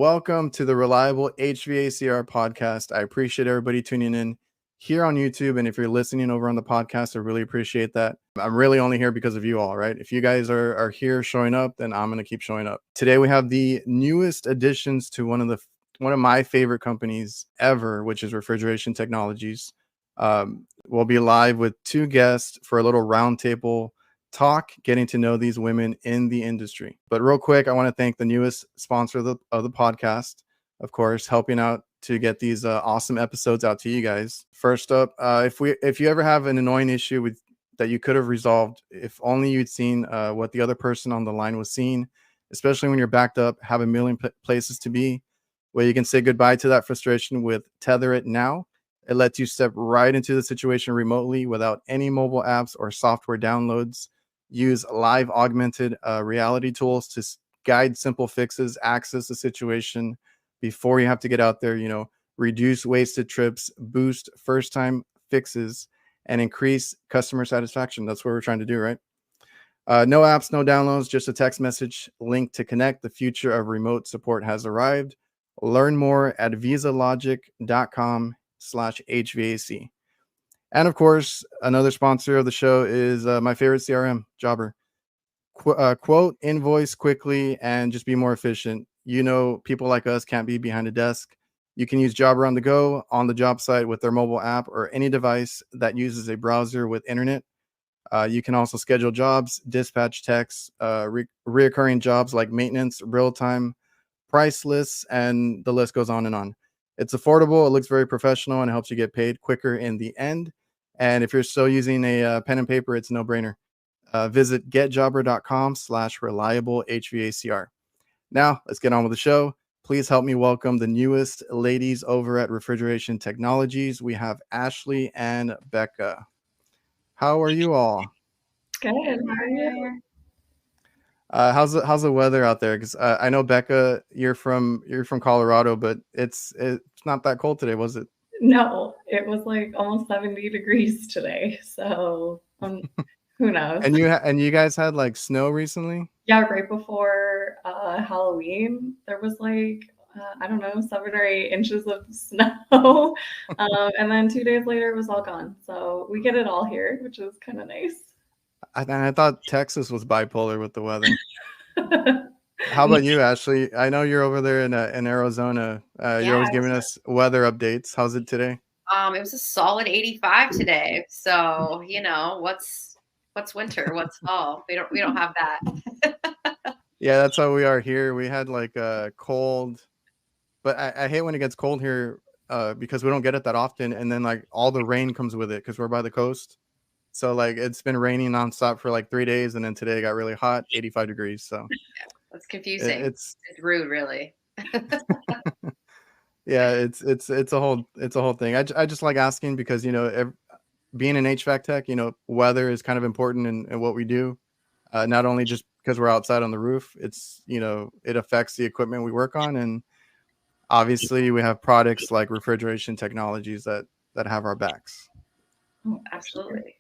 Welcome to the Reliable HVACR podcast. I appreciate everybody tuning in here on YouTube. And if you're listening over on the podcast, I really appreciate that. I'm really only here because of you all, right? If you guys are here showing up, then I'm going to keep showing up. Today, we have the newest additions to one of my favorite companies ever, which is Refrigeration Technologies. We'll be live with two guests for a little roundtable talk, getting to know these women in the industry. But real quick, I want to thank the newest sponsor of the podcast, of course, helping out to get these awesome episodes out to you guys. First up, if you ever have an annoying issue that you could have resolved, if only you'd seen what the other person on the line was seeing, especially when you're backed up, have a million places to be, where you can say goodbye to that frustration with Tether It Now. It lets you step right into the situation remotely without any mobile apps or software downloads. Use live augmented reality tools to guide simple fixes, access the situation before you have to get out there, reduce wasted trips, boost first-time fixes, and increase customer satisfaction. That's what we're trying to do, right? No apps, no downloads, just a text message link to connect. The future of remote support has arrived. Learn more at visalogic.com/HVAC. And of course, another sponsor of the show is my favorite CRM, Jobber. Quote, invoice quickly, and just be more efficient. People like us can't be behind a desk. You can use Jobber on the go, on the job site with their mobile app, or any device that uses a browser with internet. You can also schedule jobs, dispatch texts, reoccurring jobs like maintenance, real-time, price lists, and the list goes on and on. It's affordable, it looks very professional, and it helps you get paid quicker in the end. And if you're still using a pen and paper, it's a no-brainer. Visit getjobber.com/reliable HVACR. Now, let's get on with the show. Please help me welcome the newest ladies over at Refrigeration Technologies. We have Ashley and Becca. How are you all? Good. How are you? How's the weather out there? Because I know, Becca, you're from Colorado, but it's not that cold today, was it? No, it was like almost 70 degrees today. So who knows? And you guys had like snow recently? Yeah, right before Halloween, there was like I don't know, 7 or 8 inches of snow, and then 2 days later, it was all gone. So we get it all here, which is kind of nice. I thought Texas was bipolar with the weather. How about you, Ashley? I know you're over there in Arizona. You're always giving us weather updates. How's it today? It was a solid 85 today. So, what's winter? What's fall? We don't have that. Yeah, that's how we are here. We had like a cold, but I hate when it gets cold here because we don't get it that often. And then like all the rain comes with it because we're by the coast. So like it's been raining nonstop for like 3 days, and then today it got really hot, 85 degrees. So yeah, that's confusing. It's rude, really. Yeah, it's a whole thing. I just like asking because being an HVAC tech, weather is kind of important in what we do. Not only just because we're outside on the roof, it's it affects the equipment we work on, and obviously we have products like Refrigeration Technologies that have our backs. Oh, absolutely.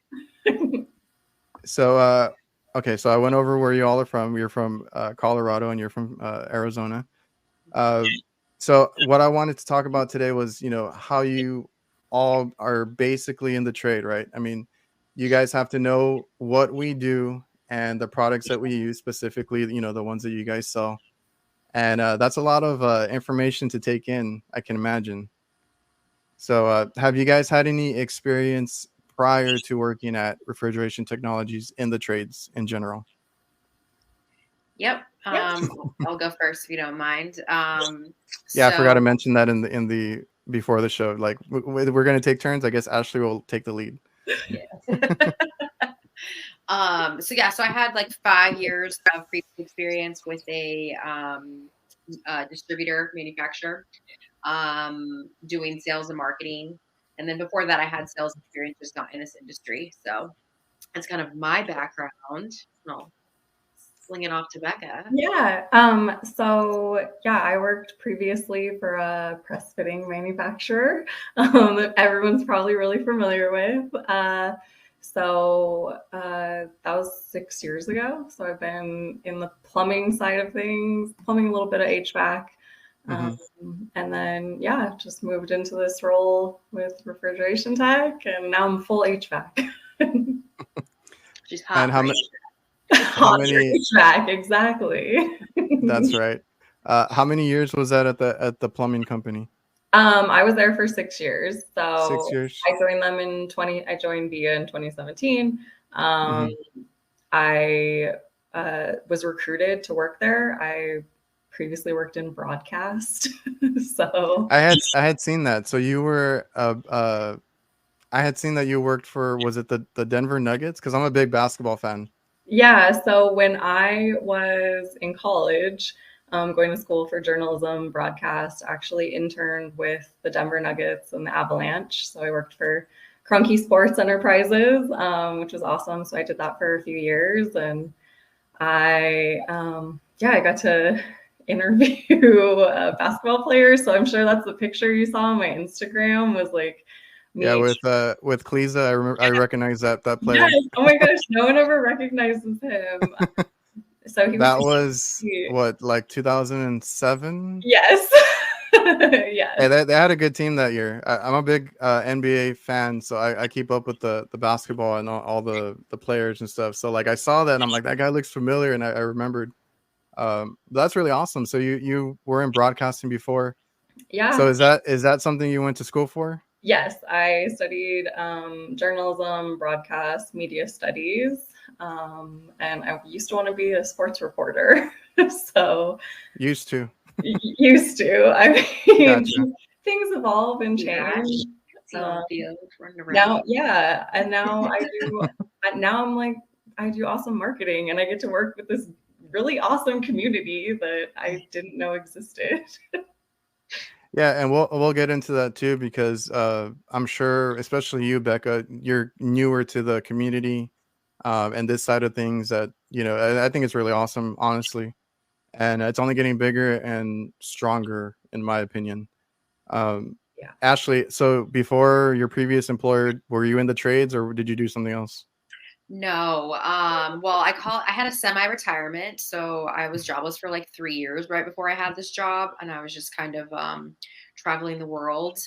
So okay, so I went over where you all are from. You're from Colorado, and you're from Arizona. So what I wanted to talk about today was how you all are basically in the trade, right? I mean, you guys have to know what we do and the products that we use, specifically the ones that you guys sell, and that's a lot of information to take in, I can imagine. So have you guys had any experience prior to working at Refrigeration Technologies in the trades in general? Yep. I'll go first if you don't mind. Yeah, I forgot to mention that in the before the show. Like we're going to take turns. I guess Ashley will take the lead. Yeah. So I had like 5 years of previous experience with a distributor manufacturer, doing sales and marketing. And then before that, I had sales experience, just not in this industry. So that's kind of my background. I'll sling it off to Becca. Yeah. I worked previously for a press fitting manufacturer that everyone's probably really familiar with. That was 6 years ago. So I've been in the plumbing side of things, plumbing, a little bit of HVAC. Mhm. And then, yeah, just moved into this role with Refrigeration Tech, and now I'm full HVAC. She's And hot for how Hot for many HVAC, exactly. that's right. How many years was that at the plumbing company? I was there for 6 years. 6 So years? I joined them I joined VIA in 2017. Um, Mhm. I was recruited to work there. I previously worked in broadcast. So I had seen that. So you were I had seen that you worked for, was it the Denver Nuggets? Because I'm a big basketball fan. yeah, so when I was in college, going to school for journalism, broadcast, actually interned with the Denver Nuggets and the Avalanche. So I worked for Cronky Sports Enterprises, which was awesome. So I did that for a few years, and I got to interview basketball players. So I'm sure that's the picture you saw on my Instagram was like Yeah, me. with Kleza, I recognize that Yes. player. Oh my gosh, no one ever recognizes him. So he was That was what, like 2007? yes. Yes. Hey, they had a good team that year. I'm a big NBA fan, so I keep up with the basketball and all the players and stuff. So like I saw that and I'm like, that guy looks familiar, and I remembered. That's really awesome. So you were in broadcasting before. So Yeah. is that something you went to school for? Yes, I studied journalism, broadcast, media studies, and I used to want to be a sports reporter. So Used to. used to. I mean, Gotcha. things evolve and Yeah, change. see all the deals running around. Now, yeah, and now I do. Now I'm like, I do awesome marketing, and I get to work with this really awesome community that I didn't know existed. Yeah, and we'll get into that too, because I'm sure, especially you, Becca, you're newer to the community and this side of things. That I think it's really awesome, honestly, and it's only getting bigger and stronger, in my opinion. Um, Yeah. Ashley, so before your previous employer, were you in the trades or did you do something else? No. Well, I had a semi-retirement, so I was jobless for like 3 years right before I had this job, and I was just kind of traveling the world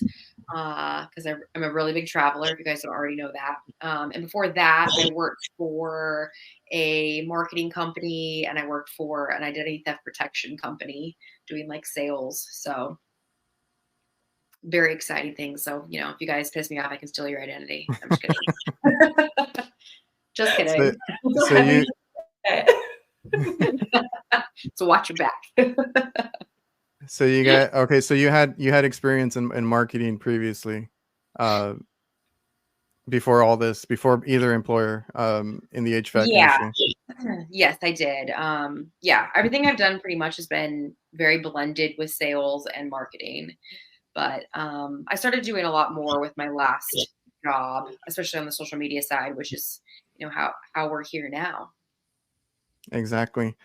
because I'm a really big traveler. If you guys don't already know that. And before that, I worked for a marketing company, and I worked for an identity theft protection company doing like sales. So very exciting things. So if you guys piss me off, I can steal your identity. I'm just kidding. Just So, kidding. so you So watch your back. so you got okay. So you had experience in marketing previously, uh, before all this, before either employer, in the HVAC Yeah. industry. Yes, I did. Yeah, everything I've done pretty much has been very blended with sales and marketing. But I started doing a lot more with my last job, especially on the social media side, which is, how we're here now. Exactly.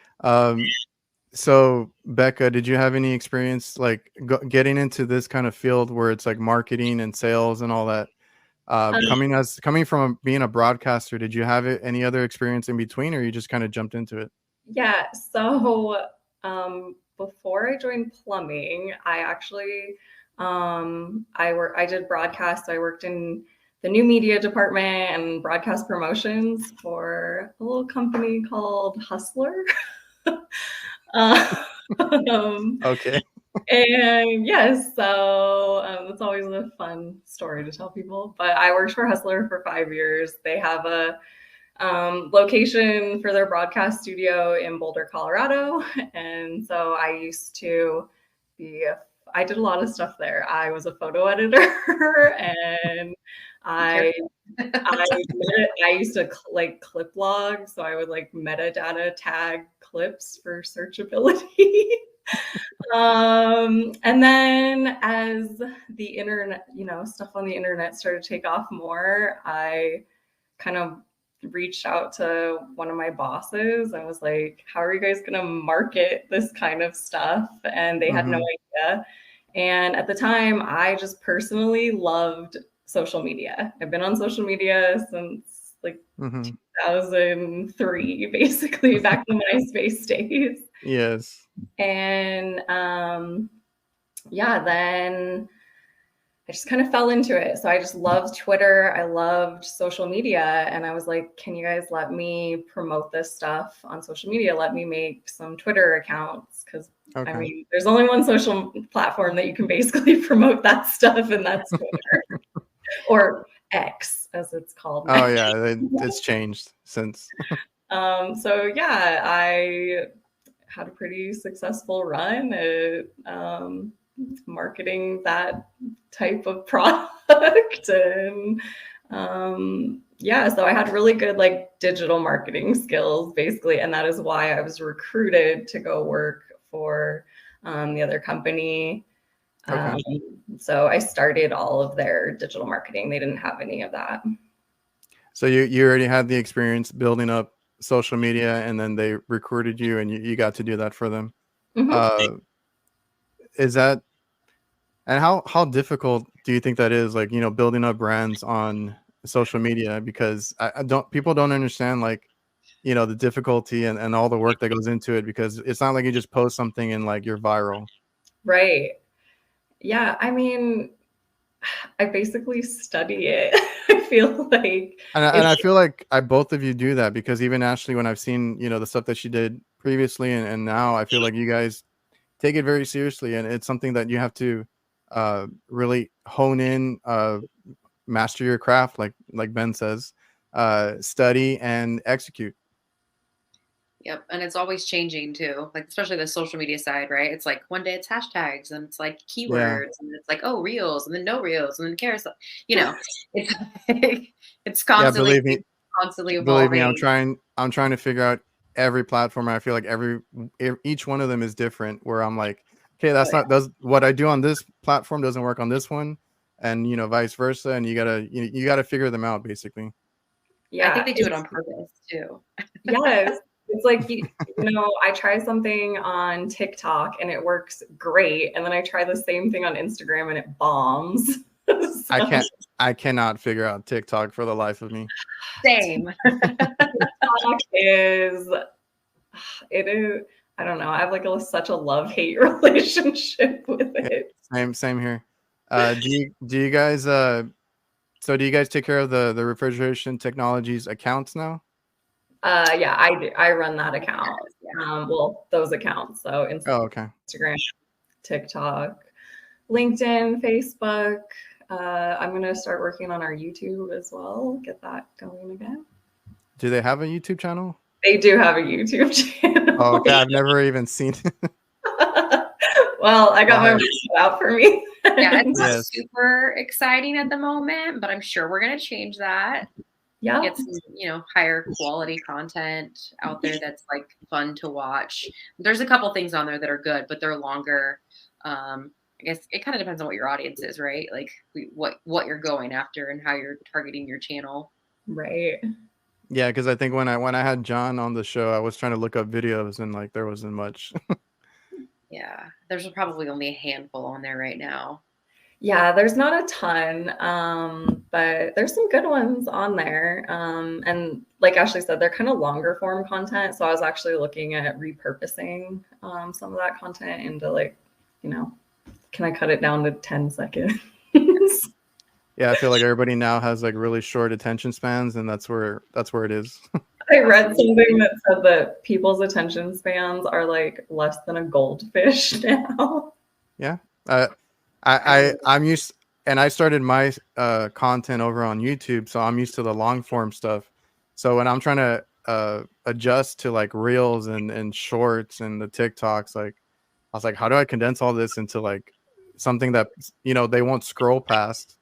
So Becca, did you have any experience like getting into this kind of field where it's like marketing and sales and all that? Um, Coming from being a broadcaster, did you have any other experience in between, or you just kind of jumped into it? Yeah, so before I joined plumbing, I actually I did broadcast. So I worked in the new media department and broadcast promotions for a little company called Hustler. um, Okay. and yes, so that's always a fun story to tell people. But I worked for Hustler for 5 years. They have a location for their broadcast studio in Boulder, Colorado. And so I used to I did a lot of stuff there. I was a photo editor and I I used to like clip log. So I would like metadata tag clips for searchability. And then as the internet, stuff on the internet started to take off more, I kind of reached out to one of my bosses. I was like, how are you guys going to market this kind of stuff? And they had no Mm-hmm. idea. And at the time, I just personally loved social media. I've been on social media since like Mm-hmm. 2003, basically back in the MySpace days. Yes. And yeah, then I just kind of fell into it. So I just loved Twitter. I loved social media. And I was like, can you guys let me promote this stuff on social media? Let me make some Twitter accounts. Because I mean, there's only one social platform that you can basically promote that stuff, and that's Twitter or X, as it's called now. Oh yeah, it's changed since. So yeah, I had a pretty successful run at marketing that type of product. And yeah, so I had really good like digital marketing skills basically. And that is why I was recruited to go work for the other company. So I started all of their digital marketing. They didn't have any of that. So you already had the experience building up social media, and then they recruited you, and you got to do that for them. Is that, and how difficult do you think that is, like, you know, building up brands on social media? Because people don't understand, like, you know, the difficulty and all the work that goes into it, because it's not like you just post something and like you're viral. Right. Yeah. I mean, I basically study it. I feel like, and I feel like both of you do that, because even Ashley, when I've seen, you know, the stuff that she did previously and now, I feel like you guys take it very seriously, and it's something that you have to really hone in, master your craft, like Ben says, study and execute. Yep. And it's always changing too. Like, especially the social media side, right? It's like one day it's hashtags and it's like keywords and it's like, oh, reels and then no reels and then carousel. You know, it's it's constantly, constantly Believe me, evolving. I'm trying to figure out every platform. I feel like each one of them is different, where I'm like, okay, does what I do on this platform doesn't work on this one, and, you know, vice versa. And you gotta figure them out, basically. Yeah, I think they do it on purpose too. Yes. It's like, you know, I try something on TikTok and it works great. And then I try the same thing on Instagram and it bombs. So. I cannot figure out TikTok for the life of me. Same. TikTok is, I don't know. I have like such a love-hate relationship with it. Same here. Do you guys so do you guys take care of the Refrigeration Technologies accounts now? Yeah, I run that account. Well, those accounts. So Instagram, TikTok, LinkedIn, Facebook. I'm going to start working on our YouTube as well. Get that going again. Do they have a YouTube channel? They do have a YouTube channel. Oh, okay. I've never even seen it. Well, I got my work cut out for me. Yeah, it's not super exciting at the moment, but I'm sure we're going to change that. Yeah. Get some, you know, higher quality content out there that's like fun to watch. There's a couple things on there that are good, but they're longer. I guess it kind of depends on what your audience is, right? Like what you're going after and how you're targeting your channel. Right. Yeah, because I think when I had John on the show, I was trying to look up videos and like there wasn't much. Yeah, there's probably only a handful on there right now. Yeah, there's not a ton, but there's some good ones on there. And like Ashley said, they're kind of longer form content. So I was actually looking at repurposing some of that content into, like, you know, can I cut it down to 10 seconds? Yeah, I feel like everybody now has like really short attention spans, and that's where it is. I read something that said that people's attention spans are like less than a goldfish now. Yeah. I'm used, and I started my content over on YouTube, so I'm used to the long form stuff. So when I'm trying to adjust to like reels and shorts and the TikToks, like I was like, how do I condense all this into like something that, you know, they won't scroll past?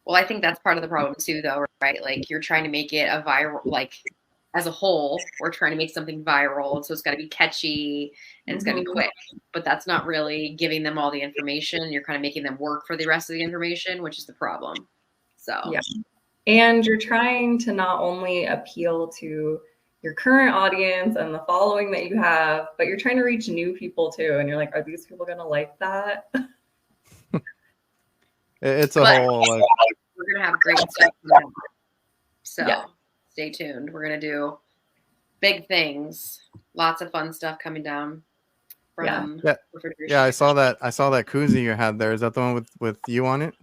Well, I think that's part of the problem too, though, right? Like, you're trying to make it a viral, like, as a whole, we're trying to make something viral. So it's got to be catchy and it's got to be quick, but that's not really giving them all the information. You're kind of making them work for the rest of the information, which is the problem. So, yeah. And you're trying to not only appeal to your current audience and the following that you have, but you're trying to reach new people too. And you're like, are these people going to like that? It's a whole. We're going to have great stuff coming up. So stay tuned. We're going to do big things. Lots of fun stuff coming down. from Yeah. Refrigeration I saw Technologies. that. I saw that koozie you had there. Is that the one with you on it?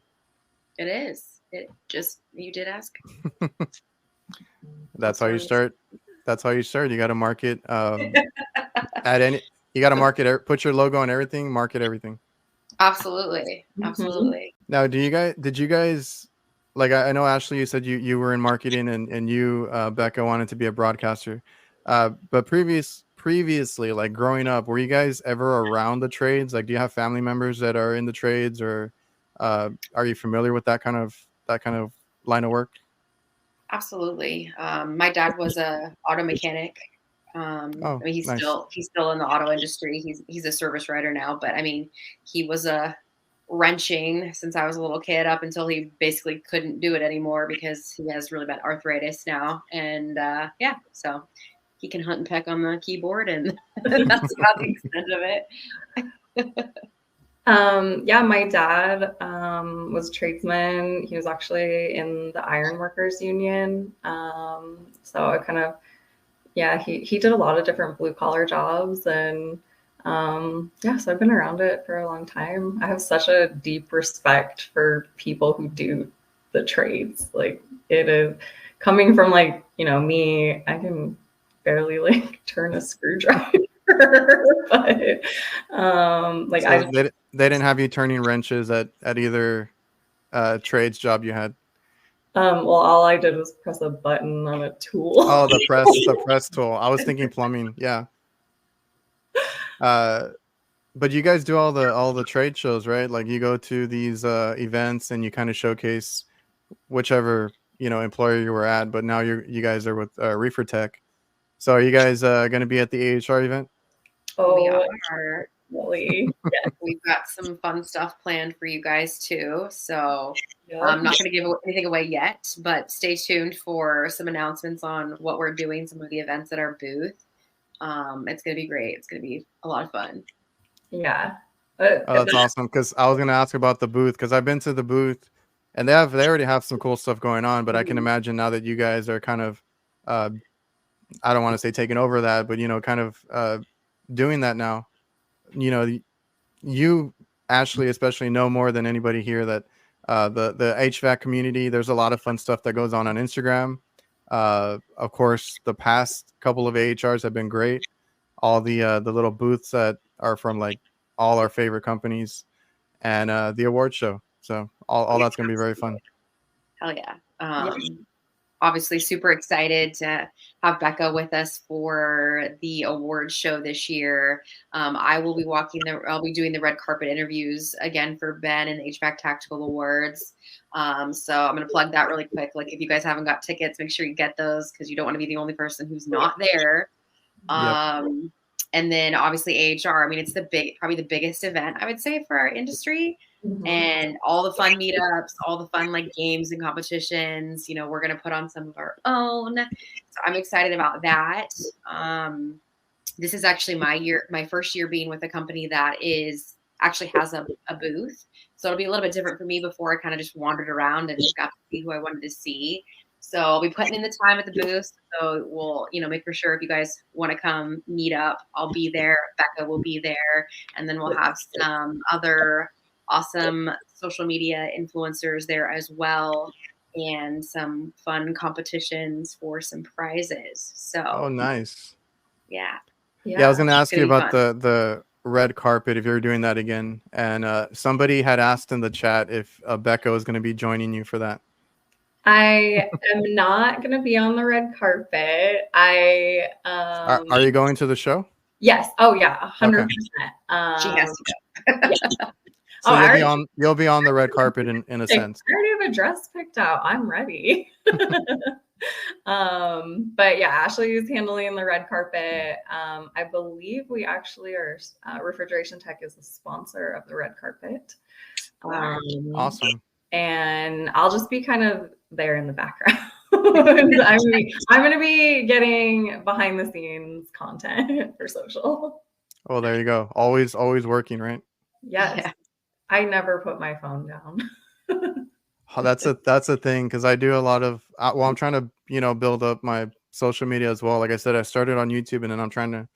It is. It just, you did ask. That's how you one. start. That's how you start. You got to market at any. You got to market. Put your logo on everything. Market everything. Absolutely. Mhm. Absolutely. Now, did you guys like? I know Ashley, you said you were in marketing and you Becca wanted to be a broadcaster. But previously, like growing up, were you guys ever around the trades? Like, do you have family members that are in the trades, or are you familiar with that kind of line of work? Absolutely. My dad was a auto mechanic. Oh, I mean, nice. he's still in the auto industry. He's a service writer now, but I mean, he was a wrenching since I was a little kid up until he basically couldn't do it anymore because he has really bad arthritis now. And yeah, so he can hunt and peck on the keyboard, and that's about the extent of it. Yeah, my dad was a tradesman. He was actually in the iron workers union. So I kind of, yeah, he did a lot of different blue collar jobs, and yeah, so I've been around it for a long time. I have such a deep respect for people who do the trades. Like, it is coming from, like, me, I can barely like turn a screwdriver. But like, So they didn't have you turning wrenches at either trades job you had. well, all I did was press a button on a tool. Oh, the press tool. I was thinking plumbing. Yeah. But you guys do all the trade shows, right? Like, you go to these events and you kind of showcase whichever employer you were at. But now you guys are with Reefer Tech. So are you guys going to be at the AHR event? We Oh, are. really? Yeah. We've got some fun stuff planned for you guys too. So Yeah. I'm not going to give anything away yet, but stay tuned for some announcements on what we're doing, some of the events at our booth. It's going to be great. It's going to be a lot of fun. Yeah. Oh, that's awesome. Because I was going to ask about the booth, because I've been to the booth, and they already have some cool stuff going on. But I can imagine now that you guys are kind of, I don't want to say taking over that, but kind of doing that now. You, Ashley, especially know more than anybody here that the HVAC community. There's a lot of fun stuff that goes on Instagram. Of course, the past couple of AHRs have been great. All the little booths that are from like all our favorite companies, and the award show. So all that's gonna be very fun. Hell yeah. Yeah. Obviously super excited to have Becca with us for the awards show this year. I'll be doing the red carpet interviews again for Ben and the HVAC Tactical Awards. So I'm going to plug that really quick. Like, if you guys haven't got tickets, make sure you get those, because you don't want to be the only person who's not there. Yep. And then obviously AHR. I mean, it's probably the biggest event, I would say, for our industry. Mhm. And all the fun meetups, all the fun like games and competitions, we're going to put on some of our own. So I'm excited about that. This is actually my first year being with a company that actually has a booth. So it'll be a little bit different for me. Before, I kind of just wandered around and got to see who I wanted to see. So I'll be putting in the time at the booth. So we'll, make for sure if you guys want to come meet up, I'll be there. Becca will be there. And then we'll have some other awesome social media influencers there as well, and some fun competitions for some prizes. So Oh, nice. yeah. Yeah, I was going to It's ask gonna you be about fun. the red carpet if you're doing that again. And somebody had asked in the chat if Becca was going to be joining you for that. I am not going to be on the red carpet. Are you going to the show? Yes. Oh yeah, 100%. She has to go. Yeah. So I you'll be on the red carpet in a sense. I already have a dress picked out. I'm ready. But yeah, Ashley is handling the red carpet. I believe we actually are, Refrigeration Tech is a sponsor of the red carpet. Awesome. And I'll just be kind of there in the background. I'm going to be getting behind the scenes content for social. Oh, there you go. Always working, right? Yes. Yeah. I never put my phone down. Oh, that's a thing, because I do a lot of I'm trying to build up my social media as well. Like I said, I started on YouTube, and then I'm trying to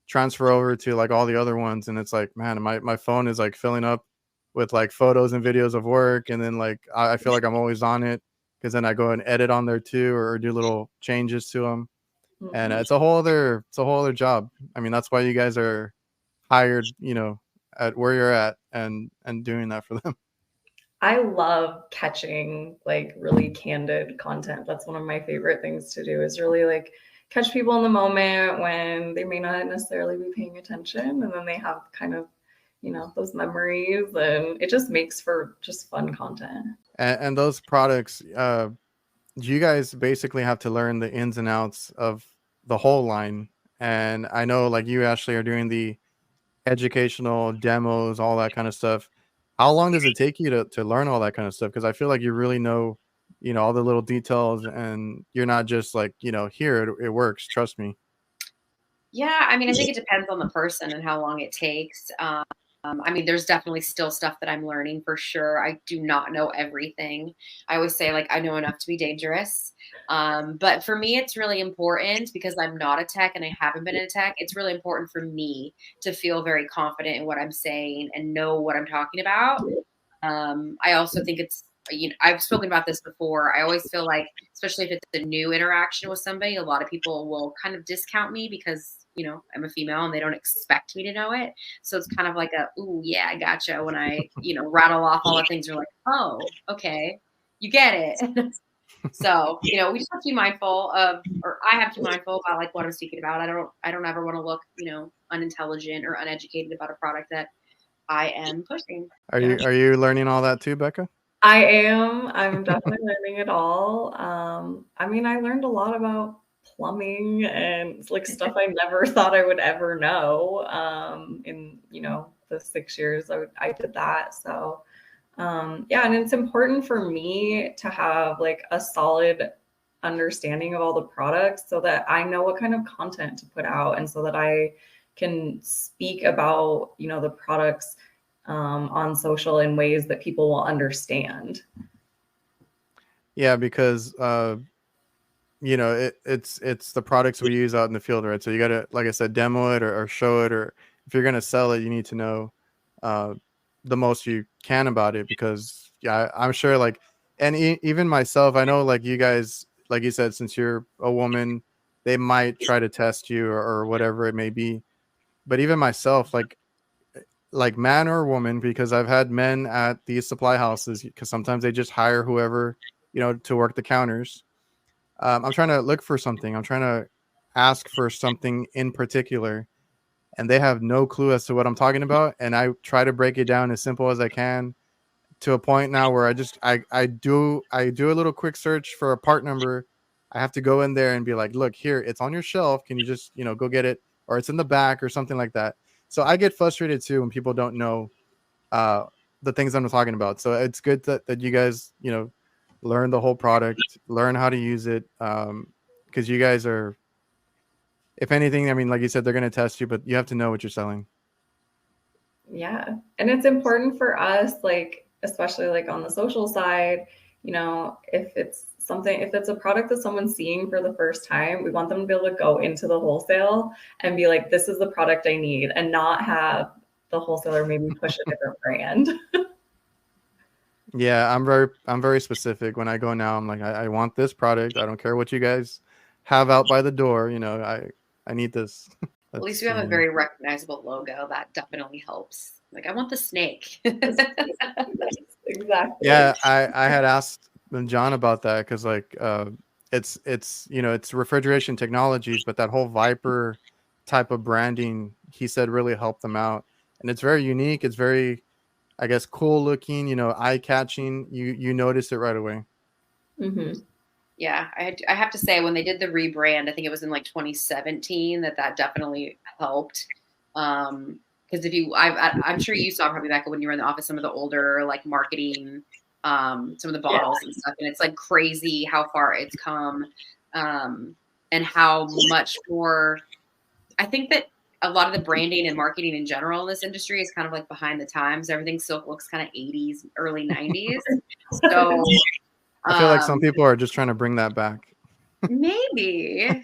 transfer over to like all the other ones, and it's like, man, my phone is like filling up with like photos and videos of work, and then like I feel like I'm always on it because then I go and edit on there too, or do little changes to them, and Mhm. it's a whole other job. I mean, that's why you guys are hired, at where you're at, and doing that for them. I love catching like really candid content. That's one of my favorite things to do, is really like catch people in the moment when they may not necessarily be paying attention, and then they have kind of, those memories, and it just makes for just fun content. And those products, you guys basically have to learn the ins and outs of the whole line. And I know like you, Ashley, are doing the educational demos, all that kind of stuff. How long does it take you to learn all that kind of stuff? Because I feel like you really know, all the little details, and you're not just like, here it works. Trust me. Yeah, I mean, I think it depends on the person and how long it takes. I mean, there's definitely still stuff that I'm learning for sure. I do not know everything. I always say, like, I know enough to be dangerous. But for me, it's really important because I'm not a tech and I haven't been in a tech. It's really important for me to feel very confident in what I'm saying and know what I'm talking about. I also think I've spoken about this before. I always feel like, especially if it's a new interaction with somebody, a lot of people will kind of discount me because, I'm a female and they don't expect me to know it. So it's kind of like ooh, yeah, I gotcha. When I, rattle off all the things, you're like, oh, okay, you get it. So, we just have to be mindful of, or I have to be mindful about like what I'm speaking about. I don't ever want to look, unintelligent or uneducated about a product that I am pushing. Are Yeah. you learning all that too, Becca? I am. I'm definitely learning it all. I mean, I learned a lot about plumbing and like stuff I never thought I would ever know. In the 6 years I did that. So yeah, and it's important for me to have like a solid understanding of all the products so that I know what kind of content to put out, and so that I can speak about the products on social in ways that people will understand. Yeah, because it's the products we use out in the field, right? So you gotta, like I said, demo it, or show it, or if you're gonna sell it, you need to know uh, the most you can about it. Because yeah, I'm sure like, and even myself, I know like you guys, like you said, since you're a woman, they might try to test you, or whatever it may be. But even myself, like man or woman, because I've had men at these supply houses, because sometimes they just hire whoever, to work the counters. I'm trying to look for something. I'm trying to ask for something in particular, and they have no clue as to what I'm talking about. And I try to break it down as simple as I can, to a point now where I do a little quick search for a part number. I have to go in there and be like, look, here, it's on your shelf. Can you just, go get it? Or it's in the back, or something like that. So I get frustrated too when people don't know uh, the things I'm talking about. So it's good that you guys, learn the whole product, learn how to use it. Because you guys are, if anything, I mean, like you said, they're going to test you, but you have to know what you're selling. Yeah. And it's important for us, like, especially like on the social side, if it's a product that someone's seeing for the first time, we want them to be able to go into the wholesale and be like, this is the product I need, and not have the wholesaler maybe push a different brand. Yeah, I'm very specific when I go now. I'm like, I want this product. I don't care what you guys have out by the door. I need this. At least That's we have a very recognizable logo. That definitely helps. Like, I want the snake. Exactly. yeah. I had asked John about that, because like it's it's Refrigeration Technologies, but that whole Viper type of branding, he said, really helped them out, and it's very unique. It's very, I guess, cool looking. Eye catching. You notice it right away. Mm-hmm. Yeah, I have to say, when they did the rebrand, I think it was in like 2017, that definitely helped. Because I'm sure you saw probably, Becca, when you were in the office, some of the older like marketing, some of the bottles and stuff, and it's like crazy how far it's come, and how much more. I think that a lot of the branding and marketing in general in this industry is kind of like behind the times. Everything still looks kind of 80s, early 90s. So I feel like some people are just trying to bring that back. maybe.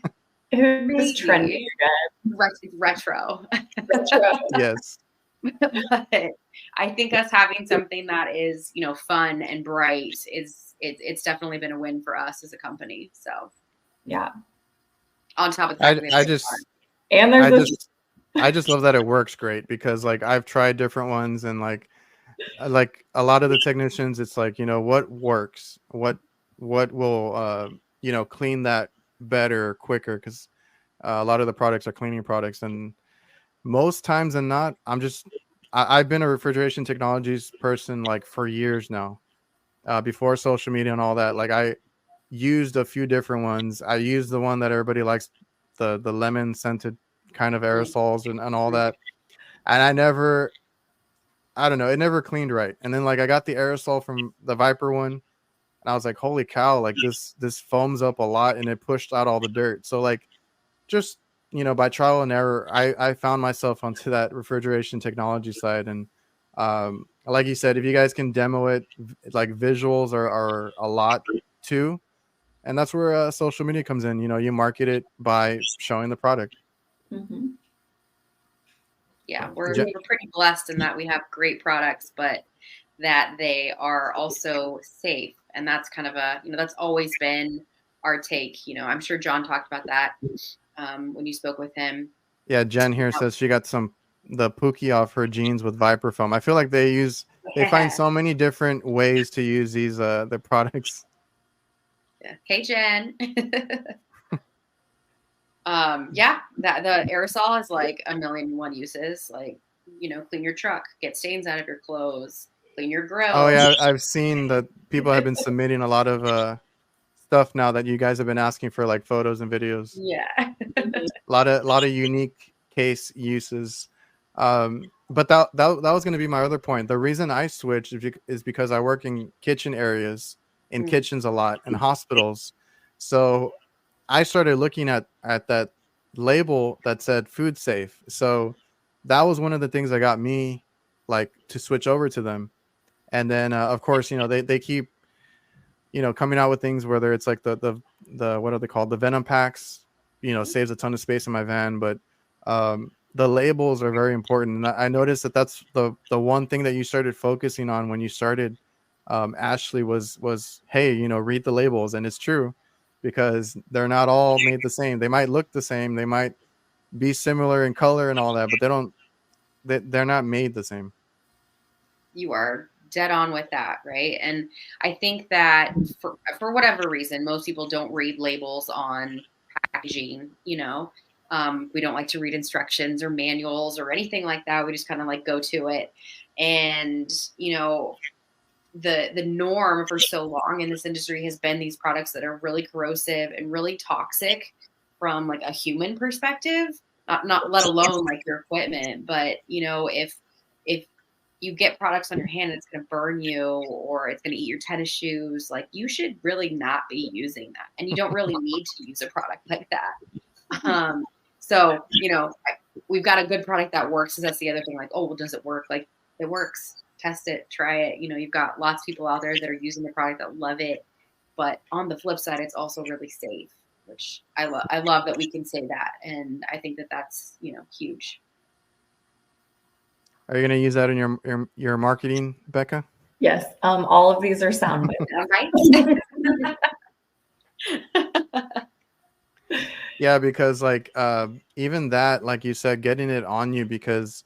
It was Maybe. trendy again. Retro. Retro. Yes. But I think us having something that is, fun and bright it's definitely been a win for us as a company. So Yeah. on top of the fact that we have I great just product. And I there's just I just love that it works great because like I've tried different ones and like a lot of the technicians, it's like, what works, what will clean that better, quicker, because a lot of the products are cleaning products, and most times than not, I've been a refrigeration technologies person like for years now. Before social media and all that, like I used a few different ones. I used the one that everybody likes, the lemon scented kind of aerosols and all that, and I don't know, it never cleaned right. And then like I got the aerosol from the Viper one, and I was like, holy cow, like this foams up a lot and it pushed out all the dirt. So like just by trial and error, I found myself onto that refrigeration technology side. And like you said, if you guys can demo it, like visuals are a lot too. And that's where social media comes in. You market it by showing the product. Mhm. Yeah, we're Ja- pretty blessed in that we have great products, but that they are also safe. And that's kind of that's always been our take. I'm sure John talked about that when you spoke with him. Yeah, Jen here says she got the Pookie off her jeans with Viper foam. I feel like they find Yeah. so many different ways to use these the products. Yeah. Hey, Jen. Yeah, that the aerosol is like a million and one uses. Like, clean your truck, get stains out of your clothes, clean your Oh grill. yeah, I've seen that people have been submitting a lot of stuff now that you guys have been asking for, like photos and videos. Yeah. Mhm. A lot of unique case uses. But that was going to be my other point. The reason I switched is because I work in kitchen areas, in Mm. kitchens a lot, and hospitals. So I started looking at that label that said food safe. So that was one of the things that got me like to switch over to them. And then of course, they keep coming out with things, whether it's like the what are they called, the venom packs, saves a ton of space in my van. But the labels are very important, and I noticed that that's the one thing that you started focusing on when you started, Ashley, was hey, read the labels. And it's true, because they're not all made the same. They might look the same, they might be similar in color and all that, but they're not made the same. You are dead on with that, right? And I think that for whatever reason, most people don't read labels on packaging. We don't like to read instructions or manuals or anything like that. We just kind of like go to it. And the norm for so long in this industry has been these products that are really corrosive and really toxic from like a human perspective, not let alone like your equipment. But if you get products on your hand that's going to burn you or it's going to eat your tennis shoes, like you should really not be using that. And you don't really need to use a product like that. So, we've got a good product that works. So that's the other thing. Like, oh, well, does it work? Like, it works. Test it, try it. You've got lots of people out there that are using the product that love it. But on the flip side, it's also really safe, which I love. I love that we can say that. And I think that that's, huge. Are you going to use that in your marketing, Becca? Yes. All of these are sound bites. All right. Yeah, because like even that, like you said, getting it on you, because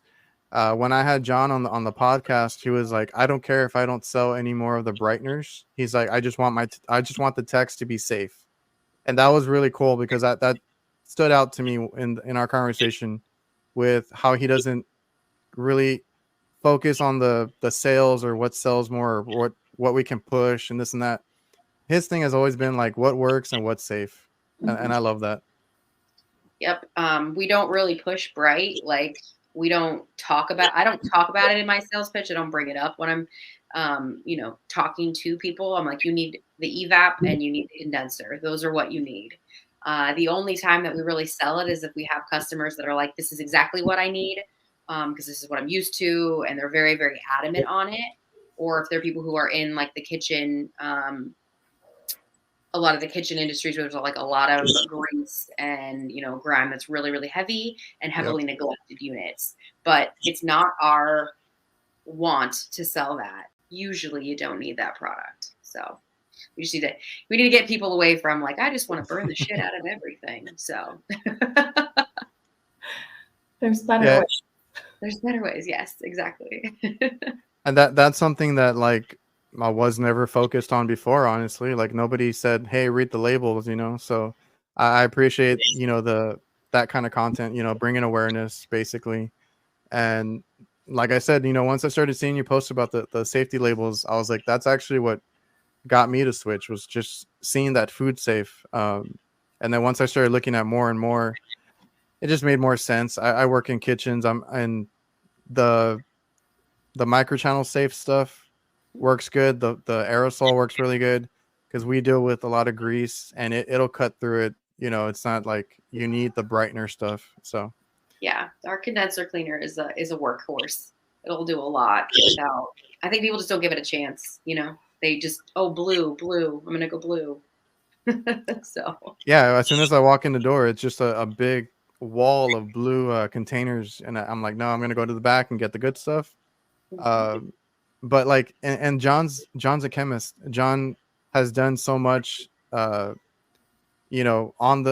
when I had John on the podcast, he was like, I don't care if I don't sell any more of the brighteners. He's like, I just want the text to be safe. And that was really cool, because that stood out to me in our conversation, with how he doesn't really focus on the sales or what sells more, or what we can push and this and that. His thing has always been like what works and what's safe. And I love that. Yep. We don't really push bright. Like I don't talk about it in my sales pitch. I don't bring it up when I'm, talking to people. I'm like, you need the evap and you need the condenser. Those are what you need. The only time that we really sell it is if we have customers that are like, this is exactly what I need. Because this is what I'm used to. And they're very, very adamant on it. Or if they're people who are in like the kitchen, a lot of the kitchen industries where there's like a lot of grease and, you know, grime that's really, really heavy and heavily neglected units. But it's not our want to sell that. Usually you don't need that product. So we need to get people away from like, I just want to burn the shit out of everything. So There's better ways. There's better ways. Yes, exactly. And that's something that like I was never focused on before, honestly. Like nobody said, "Hey, read the labels," you know. So I appreciate, you know, that kind of content, you know, bringing awareness basically. And like I said, you know, once I started seeing you post about the safety labels, I was like, that's actually what got me to switch, was just seeing that food safe. And then once I started looking at more and more, it just made more sense. I work in kitchens. And the microchannel safe stuff works good. The aerosol works really good because we deal with a lot of grease and it'll cut through it. You know, it's not like you need the brightener stuff. So yeah, our condenser cleaner is a workhorse. It'll do a lot without. I think people just don't give it a chance. You know, they just blue. I'm gonna go blue. So yeah, as soon as I walk in the door, it's just a big wall of blue containers, and I'm like, no, I'm gonna go to the back and get the good stuff. But like, and John's a chemist. John has done so much, you know, on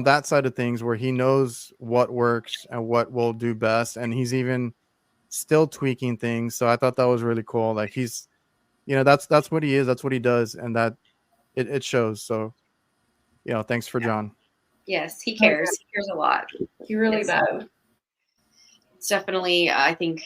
that side of things where he knows what works and what will do best, and he's even still tweaking things. So I thought that was really cool. Like he's, you know, that's what he is. That's what he does, and that it shows. So, you know, thanks for John. Yes, he cares. He cares a lot. He really does. It's definitely, I think,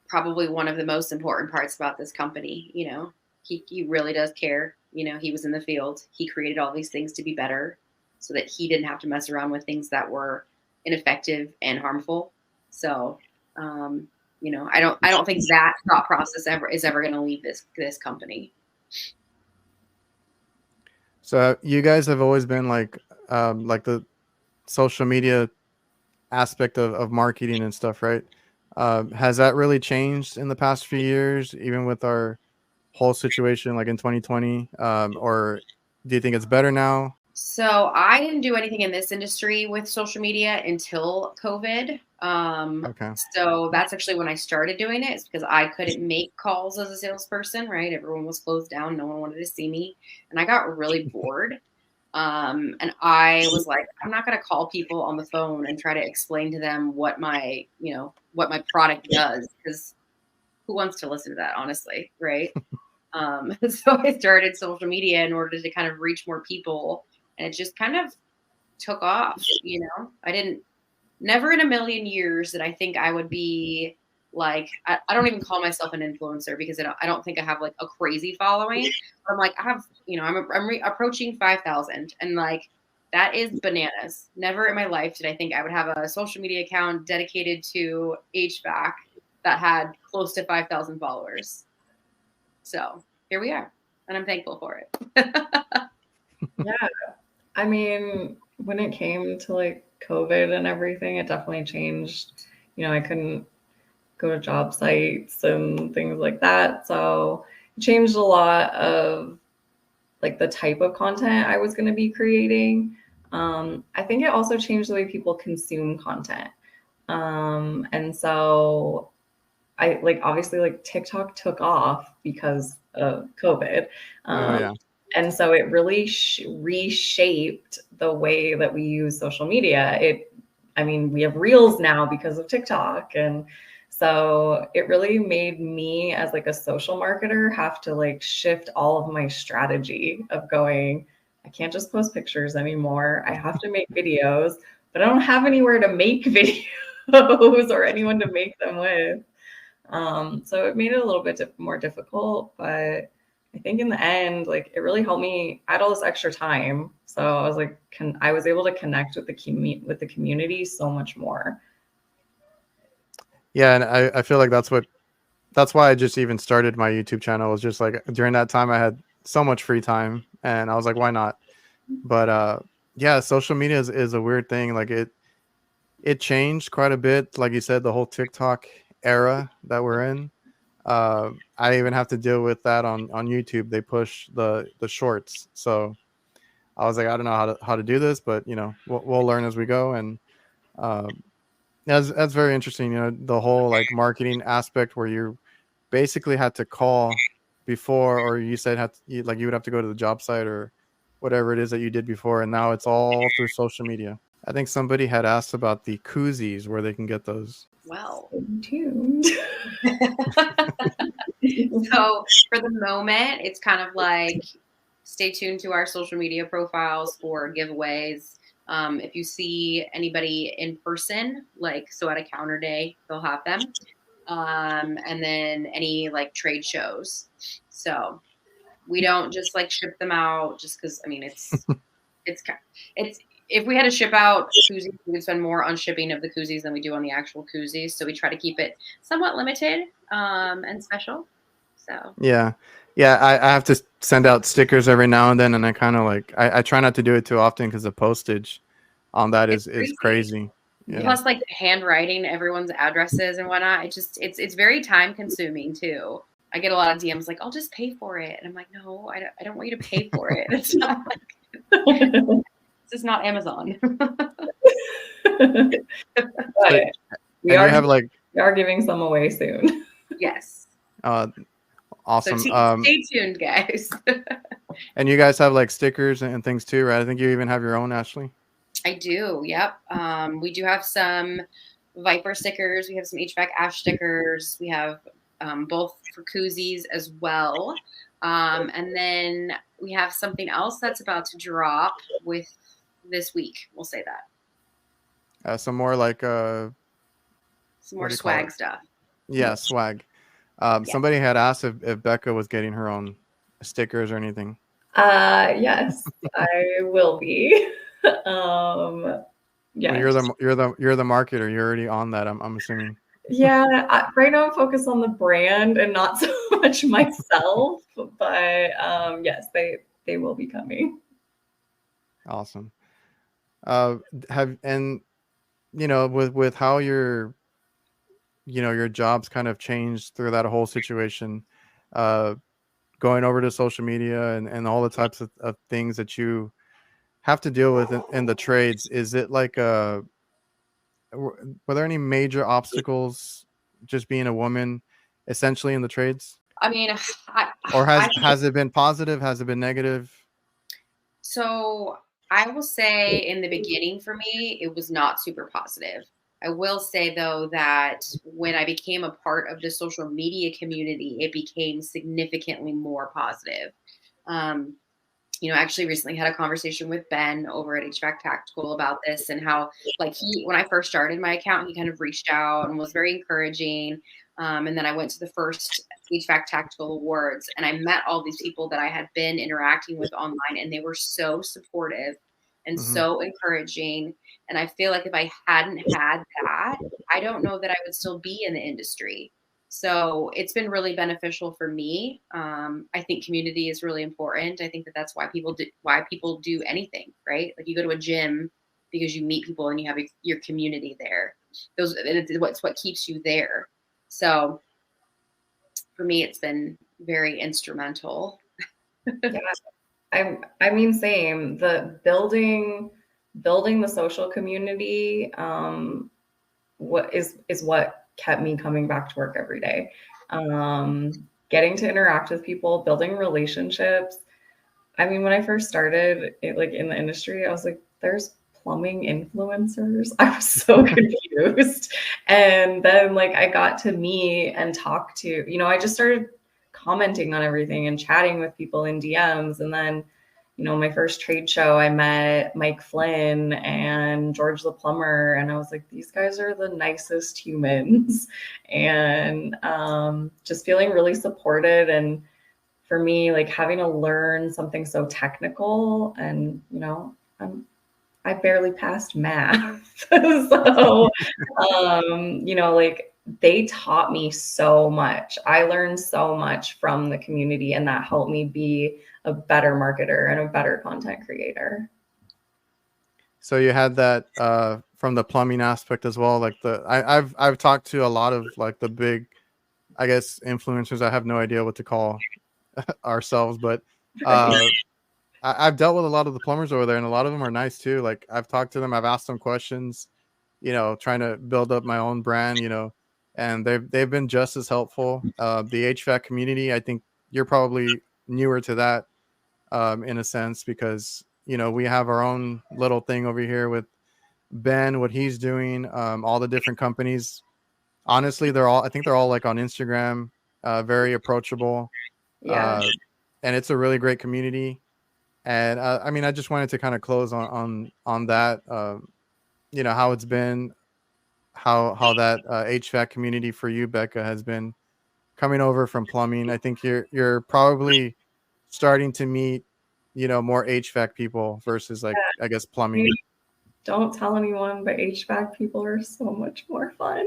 probably one of the most important parts about this company. You know, he really does care. You know, he was in the field. He created all these things to be better so that he didn't have to mess around with things that were ineffective and harmful. So, you know, I don't think that thought process is ever going to leave this company. So you guys have always been like the social media aspect of marketing and stuff, right? Has that really changed in the past few years, even with our whole situation like in 2020? Or do you think it's better now? So I didn't do anything in this industry with social media until COVID. Okay. So that's actually when I started doing it. It's because I couldn't make calls as a salesperson, right? Everyone was closed down. No one wanted to see me. And I got really bored. And I was like, I'm not going to call people on the phone and try to explain to them what my product does, because who wants to listen to that, honestly, right? So I started social media in order to kind of reach more people, and it just kind of took off. You know, never in a million years did I think I would be like, I don't even call myself an influencer because I don't think I have like a crazy following. I'm like, I have, you know, I'm approaching 5,000, and like, that is bananas. Never in my life did I think I would have a social media account dedicated to HVAC that had close to 5,000 followers. So here we are, and I'm thankful for it. Yeah. I mean, when it came to like COVID and everything, it definitely changed. You know, I couldn't go to job sites and things like that. So it changed a lot of like the type of content I was going to be creating. I think it also changed the way people consume content. And so I like, obviously like TikTok took off because of COVID. And so it really reshaped the way that we use social media. I mean, we have Reels now because of TikTok. And so it really made me as like a social marketer have to like shift all of my strategy of going, I can't just post pictures anymore. I have to make videos, but I don't have anywhere to make videos or anyone to make them with. So it made it a little bit more difficult, but I think in the end, like it really helped me add all this extra time. So I was like, I was able to connect with the community so much more. Yeah, and I feel like that's why I just even started my YouTube channel. It was just like during that time I had so much free time, and I was like, why not? But yeah, social media is a weird thing. Like it changed quite a bit. Like you said, the whole TikTok era that we're in. I even have to deal with that on YouTube. They push the shorts, so I was like, I don't know how to do this, but we'll learn as we go. And um, that's very interesting. The whole like marketing aspect where you basically had to call before, or you said you would have to go to the job site or whatever it is that you did before, and now it's all through social media. I think somebody had asked about the koozies, where they can get those. Well, Stay tuned. so for the moment, it's kind of like stay tuned to our social media profiles for giveaways. If you see anybody in person, like so at a counter day, they'll have them. And then any like trade shows. So we don't just like ship them out just because I mean it's if we had to ship out koozies, we would spend more on shipping of the koozies than we do on the actual koozies. So we try to keep it somewhat limited and special. So Yeah. I have to send out stickers every now and then, and I kind of like I try not to do it too often because the postage on that it's is crazy. Yeah. Plus, like handwriting everyone's addresses and whatnot. It's very time consuming too. I get a lot of DMs like, "I'll just pay for it," and I'm like, "No, I don't want you to pay for it. It's not like this is not Amazon." But we you are giving some away soon. Yes. Awesome. So stay tuned, guys. And you guys have like stickers and things too, right? I think you even have your own, Ashley. I do. Yep. We do have some Hvacr stickers. We have some HVAC ash stickers. We have both for koozies as well. And then we have something else that's about to drop with this week. We'll say that. Some more like some more swag stuff. Yeah, swag. Somebody had asked if Becca was getting her own stickers or anything. Yes, I will be. Yeah. Well, you're the marketer. You're already on that. I'm assuming. Yeah, right now I'm focused on the brand and not so much myself, but yes, they will be coming. Awesome. With how your jobs kind of changed through that whole situation, going over to social media and all the types of things that you have to deal with in the trades, is it like were there any major obstacles just being a woman essentially in the trades? I mean, or has it been positive? Has it been negative? So I will say in the beginning for me, it was not super positive. I will say though that when I became a part of the social media community, it became significantly more positive. I actually recently had a conversation with Ben over at HVAC Tactical about this and how, like, when I first started my account, he kind of reached out and was very encouraging. And then I went to the first HVAC Tactical Awards and I met all these people that I had been interacting with online, and they were so supportive and so encouraging. And I feel like if I hadn't had that, I don't know that I would still be in the industry. So it's been really beneficial for me. I think community is really important. I think that that's why people do anything, right? Like you go to a gym because you meet people and you have your community there. It's what keeps you there. So for me, it's been very instrumental. Yeah, I mean, same. The building the social community, what is what kept me coming back to work every day. Getting to interact with people, building relationships. I mean, when I first started like in the industry, I was like, there's plumbing influencers. I was so confused. And then like I got to meet and talk to, I just started commenting on everything and chatting with people in DMs. And then, my first trade show, I met Mike Flynn and George the plumber, and I was like, these guys are the nicest humans. And just feeling really supported. And for me, like having to learn something so technical, and I barely passed math. So like they taught me so much. I learned so much from the community, and that helped me be a better marketer and a better content creator. So you had that from the plumbing aspect as well. Like I've talked to a lot of like the big I guess, influencers. I have no idea what to call ourselves, but Right. I've dealt with a lot of the plumbers over there, and a lot of them are nice too. Like I've talked to them, I've asked them questions, trying to build up my own brand, and they've been just as helpful. The HVAC community, I think you're probably newer to that, in a sense, because we have our own little thing over here with Ben, what he's doing, all the different companies. Honestly, I think they're all like on Instagram, very approachable, Yeah. uh, and it's a really great community. And I mean, I just wanted to kind of close on that. How it's been, how that HVAC community for you, Becca, has been coming over from plumbing. I think you're probably starting to meet, more HVAC people versus, like, I guess, plumbing. Don't tell anyone, but HVAC people are so much more fun.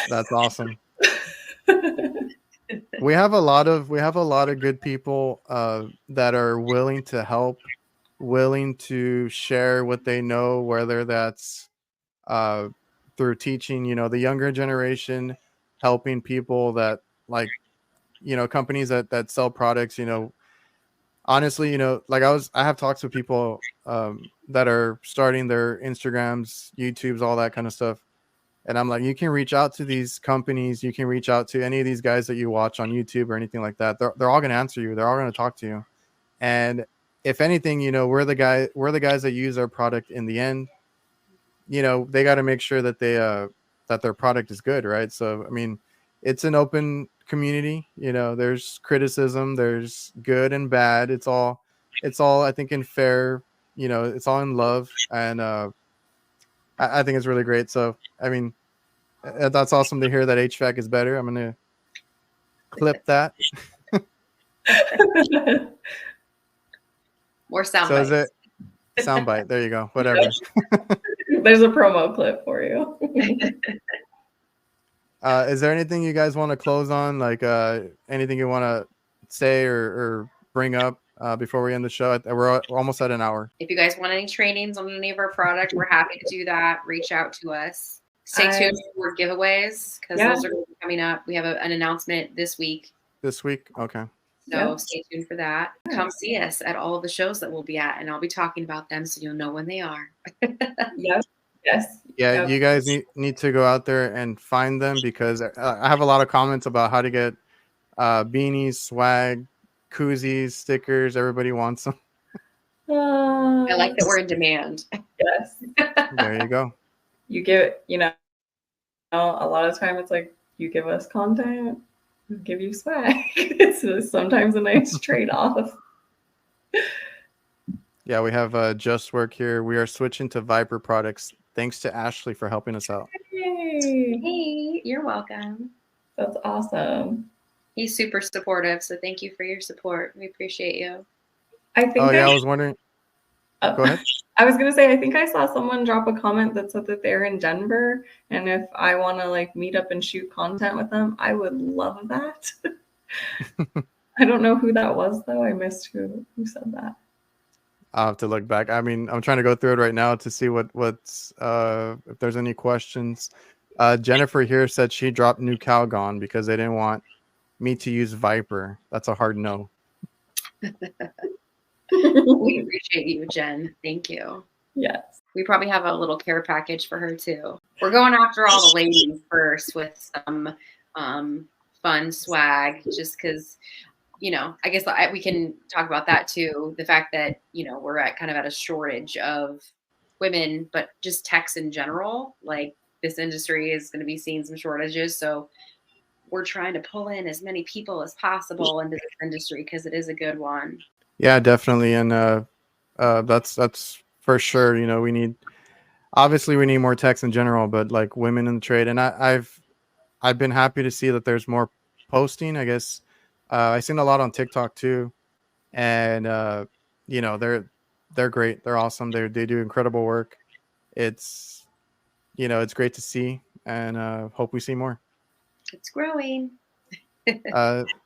That's awesome. We have a lot of good people that are willing to help, willing to share what they know, whether that's uh, through teaching, the younger generation, helping people that, like, companies that sell products, honestly, like I have talks with people that are starting their Instagrams, YouTubes, all that kind of stuff. And I'm like, you can reach out to these companies. You can reach out to any of these guys that you watch on YouTube or anything like that. They're all going to answer you. They're all going to talk to you. And if anything, we're the guys that use our product in the end. They got to make sure that that their product is good, right? So, I mean, it's an open community. There's criticism, there's good and bad. It's all, I think, in fair. It's all in love, and I think it's really great. So, I mean, that's awesome to hear that HVAC is better. I'm gonna clip that. More sound So, is bites. it soundbite? There you go. Whatever. There's a promo clip for you. Is there anything you guys want to close on? Like anything you want to say or bring up before we end the show? We're almost at an hour. If you guys want any trainings on any of our product, we're happy to do that. Reach out to us. Stay tuned for giveaways, because those are coming up. We have an announcement this week. This week? Okay. So stay tuned for that. Come see us at all of the shows that we'll be at, and I'll be talking about them so you'll know when they are. Yes. Yeah, you guys need to go out there and find them, because I have a lot of comments about how to get beanies, swag, koozies, stickers. Everybody wants them. I like that we're in demand. Yes. There you go. You get, a lot of time it's like, you give us content, we give you swag. It's sometimes a nice trade-off. Yeah, we have Just Work here. We are switching to Hvacr products. Thanks to Ashley for helping us out. Hey, you're welcome. That's awesome. He's super supportive, so thank you for your support. We appreciate you. I think. I was wondering. Go ahead. I was gonna say, I think I saw someone drop a comment that said that they're in Denver, and if I want to like meet up and shoot content with them, I would love that. I don't know who that was though. I missed who said that. I'll have to look back. I mean, I'm trying to go through it right now to see what's if there's any questions. Jennifer here said she dropped New Calgon because they didn't want me to use Viper. That's a hard no. We appreciate you, Jen. Thank you. Yes. We probably have a little care package for her too. We're going after all the ladies first with some fun swag, just because, I guess we can talk about that too. The fact that, we're at a shortage of women, but just techs in general. Like, this industry is going to be seeing some shortages. So we're trying to pull in as many people as possible into this industry because it is a good one. Yeah, definitely. And that's for sure. We need more techs in general, but like women in the trade. And I've been happy to see that there's more posting. I guess I've seen a lot on TikTok too. And they're great. They're awesome. They do incredible work. It's it's great to see, and hope we see more. It's growing.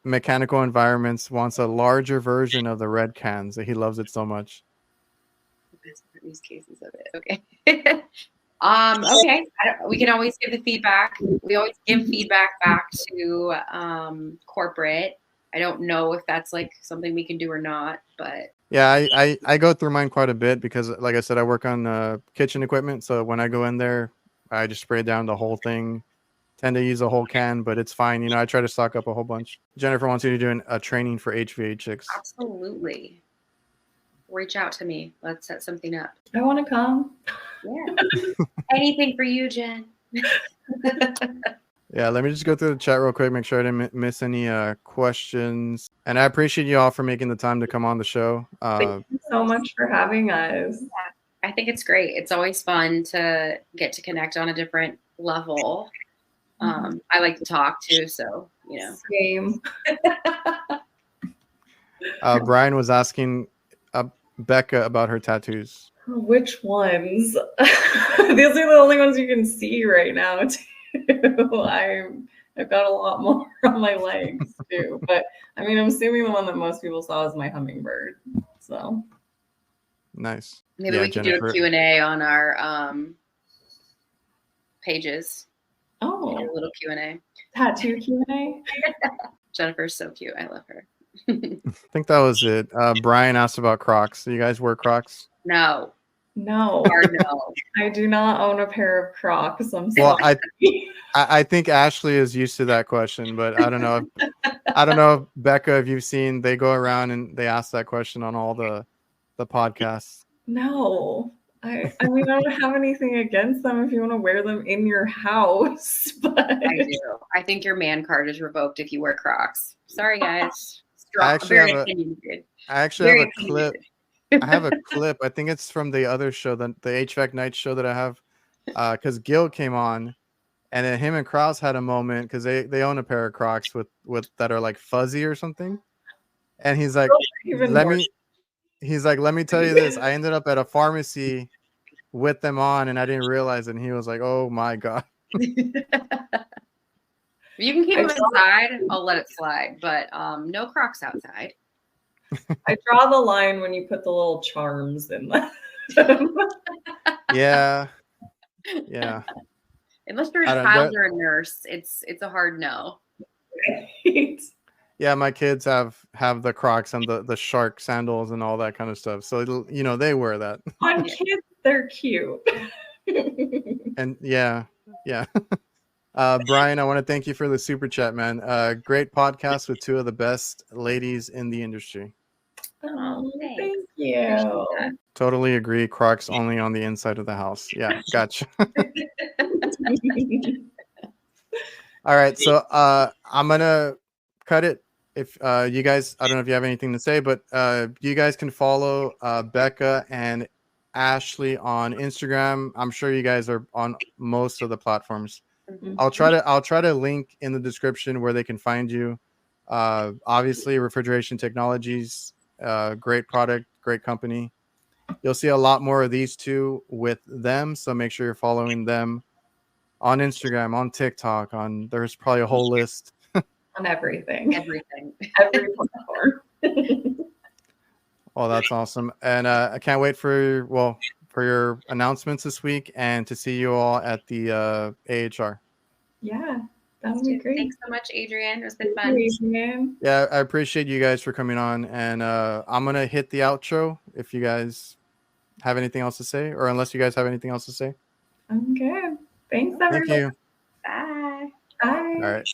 Mechanical Environments wants a larger version of the red cans. He loves it so much. Use cases of it. Okay. Okay. We can always give the feedback. We always give feedback back to corporate. I don't know if that's like something we can do or not, but Yeah, I go through mine quite a bit because, like I said, I work on kitchen equipment. So when I go in there, I just spray down the whole thing. Tend to use a whole can, but it's fine. You know, I try to stock up a whole bunch. Jennifer wants you to do a training for HVAC chicks. absolutely. Reach out to me. Let's set something up. I want to come. Yeah. Anything for you, Jen. Yeah, let me just go through the chat real quick, make sure I didn't miss any questions. And I appreciate you all for making the time to come on the show. Thank you so much for having us. I think it's great. It's always fun to get to connect on a different level. I like to talk too, so you know. Same. Brian was asking Becca about her tattoos. Which ones? These are the only ones you can see right now, too. I've got a lot more on my legs, too. But, I mean, I'm assuming the one that most people saw is my hummingbird. So. Nice. Maybe Yeah, we could Jennifer. do a Q&A on our pages. Oh. A little Q&A. Tattoo Q&A? Jennifer's so cute. I love her. I think that was it. Brian asked about Crocs. Do you guys wear Crocs? No. No. Hard no. I do not own a pair of Crocs. I'm Well, sorry. I think Ashley is used to that question, but I don't know. I don't know, Becca, if you've seen, they go around and they ask that question on all the podcasts. No. I mean, I don't have anything against them if you want to wear them in your house, but I do. I think your man card is revoked if you wear Crocs. Sorry, guys. I actually have a clip. I have a clip. I think it's from the other show, the HVAC night show that I have, because Gil came on, and then him and Kraus had a moment because they own a pair of Crocs with that are like fuzzy or something, and he's like, let me tell you this. I ended up at a pharmacy with them on, and I didn't realize it. And he was like, oh my god. You can keep them inside. I'll let it slide, but no Crocs outside. I draw the line when you put the little charms in them. Yeah. Unless you're a child or a nurse, it's a hard no. Right. Yeah, my kids have the Crocs and the shark sandals and all that kind of stuff. So they wear that. On kids, they're cute. And yeah. Brian, I want to thank you for the super chat, man. Great podcast with two of the best ladies in the industry. Oh, thank you. Totally agree. Crocs only on the inside of the house. Yeah, gotcha. All right, so I'm gonna cut it. If you guys, I don't know if you have anything to say, but you guys can follow Becca and Ashley on Instagram. I'm sure you guys are on most of the platforms. Mm-hmm. I'll try to link in the description where they can find you. Obviously, Refrigeration Technologies, great product, great company. You'll see a lot more of these two with them, so make sure you're following them on Instagram, on TikTok, there's probably a whole list. On everything. Every platform. Oh, that's awesome. And I can't wait for your announcements this week and to see you all at the AHR. Yeah, that would be great. Thanks so much, Adrian. It's been fun. Adrian. Yeah, I appreciate you guys for coming on. And I'm going to hit the outro if you guys have anything else to say, or unless you guys have anything else to say. I'm good. Thanks, everyone. Thank you. Bye. Bye. All right.